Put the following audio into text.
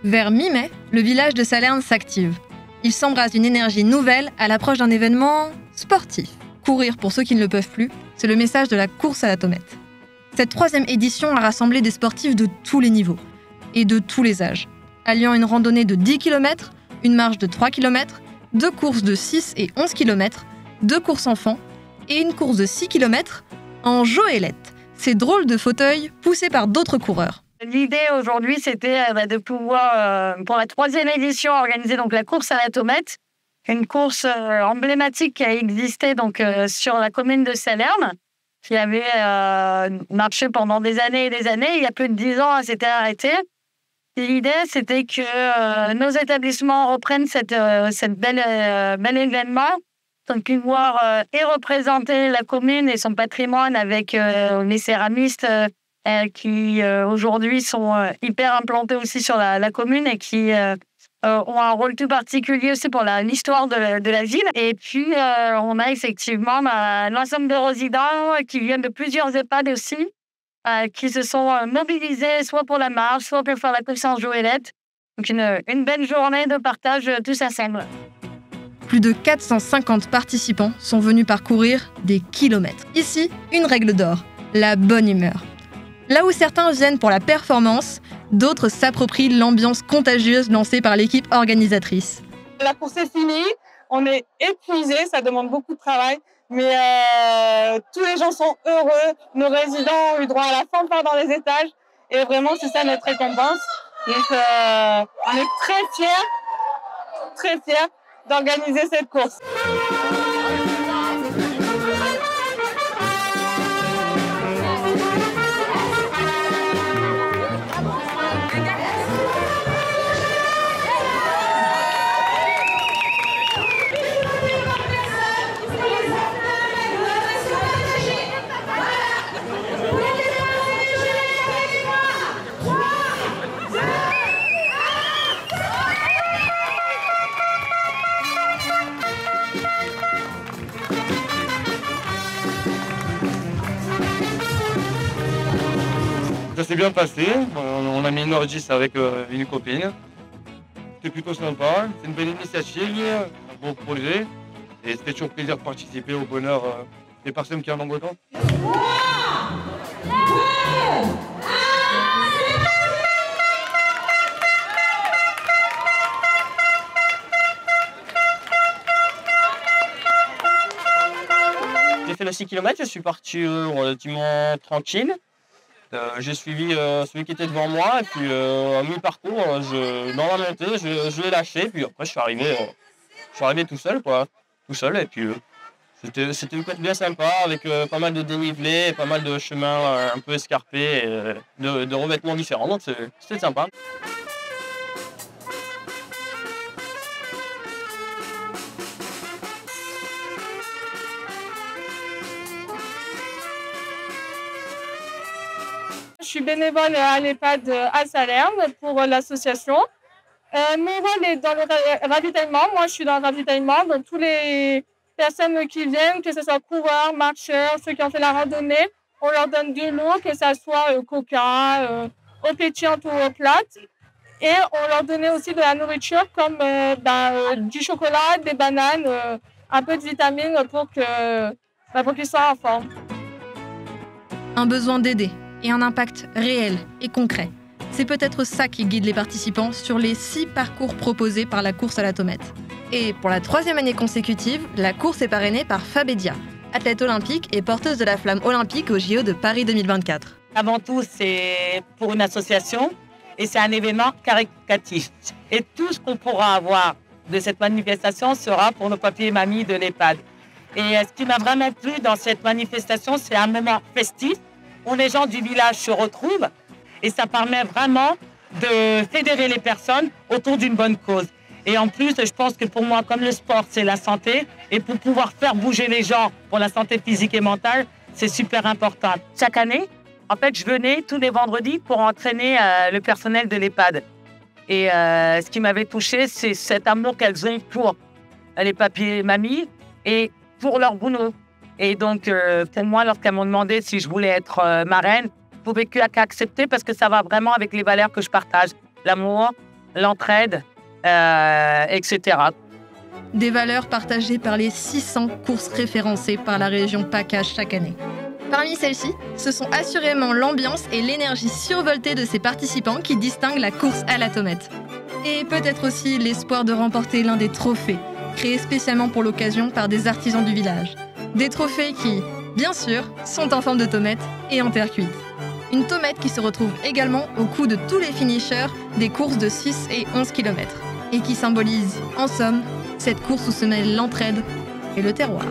Vers mi-mai, le village de Salerne s'active. Il s'embrase d'une énergie nouvelle à l'approche d'un événement sportif. Courir pour ceux qui ne le peuvent plus, c'est le message de la course à la tomate. Cette 3e édition a rassemblé des sportifs de tous les niveaux et de tous les âges, alliant une randonnée de 10 km, une marche de 3 km, 2 courses de 6 et 11 km, 2 courses enfants et une course de 6 km en joëlette, ces drôles de fauteuils poussés par d'autres coureurs. L'idée aujourd'hui, c'était de pouvoir, pour la 3e édition, organiser donc la course à la tomate, une course emblématique qui a existé donc, sur la commune de Salerne, qui avait marché pendant des années et des années. Il y a plus de 10 ans, elle s'était arrêtée. L'idée, c'était que nos établissements reprennent cette bel événement, donc pouvoir et représenter la commune et son patrimoine avec les céramistes qui aujourd'hui sont hyper implantés aussi sur la commune et qui ont un rôle tout particulier aussi pour l'histoire de la ville. Et puis, on a effectivement l'ensemble de résidents qui viennent de plusieurs EHPAD aussi, qui se sont mobilisés soit pour la marche, soit pour faire la course en joëlette. Donc, une belle journée de partage tous ensemble. Plus de 450 participants sont venus parcourir des kilomètres. Ici, une règle d'or, la bonne humeur. Là où certains viennent pour la performance, d'autres s'approprient l'ambiance contagieuse lancée par l'équipe organisatrice. La course est finie, on est épuisés, ça demande beaucoup de travail, mais tous les gens sont heureux, nos résidents ont eu droit à la fanfare dans les étages, et vraiment c'est ça notre récompense. Donc on est très fiers d'organiser cette course. Ça s'est bien passé, on a mis une orgie avec une copine. C'était plutôt sympa, c'est une belle initiative, un beau projet. Et c'était toujours plaisir de participer au bonheur des personnes qui en ont besoin. J'ai fait le 6 km, je suis parti relativement tranquille. J'ai suivi celui qui était devant moi et puis à mi-parcours, dans la montée, je l'ai lâché. Puis après, je suis arrivé tout seul, quoi. Tout seul et puis c'était une course bien sympa avec pas mal de dénivelé, pas mal de chemins un peu escarpés, et, de revêtements différents. Donc c'était sympa. Je suis bénévole à l'EHPAD à Salerne pour l'association. Mon rôle est dans le ravitaillement. Moi, je suis dans le ravitaillement. Donc, toutes les personnes qui viennent, que ce soit coureurs, marcheurs, ceux qui ont fait la randonnée, on leur donne de l'eau, que ce soit coca, eau pétillante ou eau plate. Et on leur donnait aussi de la nourriture comme du chocolat, des bananes, un peu de vitamines pour qu'ils soient en forme. Un besoin d'aider et un impact réel et concret. C'est peut-être ça qui guide les participants sur les 6 parcours proposés par la course à la tomate. Et pour la 3e année consécutive, la course est parrainée par Fabedia, athlète olympique et porteuse de la flamme olympique aux JO de Paris 2024. Avant tout, c'est pour une association et c'est un événement caritatif. Et tout ce qu'on pourra avoir de cette manifestation sera pour nos papiers et mamies de l'EHPAD. Et ce qui m'a vraiment plu dans cette manifestation, c'est un moment festif où les gens du village se retrouvent et ça permet vraiment de fédérer les personnes autour d'une bonne cause. Et en plus, je pense que pour moi, comme le sport, c'est la santé, et pour pouvoir faire bouger les gens pour la santé physique et mentale, c'est super important. Chaque année, en fait, je venais tous les vendredis pour entraîner le personnel de l'EHPAD. Et ce qui m'avait touchée, c'est cet amour qu'elles ont pour les papiers et mamies et pour leur boulot. Et donc, moi, lorsqu'elles m'ont demandé si je voulais être marraine, je ne pouvais qu'accepter parce que ça va vraiment avec les valeurs que je partage. L'amour, l'entraide, etc. Des valeurs partagées par les 600 courses référencées par la région PACA chaque année. Parmi celles-ci, ce sont assurément l'ambiance et l'énergie survoltée de ses participants qui distinguent la course à la tomate. Et peut-être aussi l'espoir de remporter l'un des trophées, créés spécialement pour l'occasion par des artisans du village. Des trophées qui, bien sûr, sont en forme de tomate et en terre cuite. Une tomate qui se retrouve également au cou de tous les finishers des courses de 6 et 11 km. Et qui symbolise, en somme, cette course où se mêlent l'entraide et le terroir.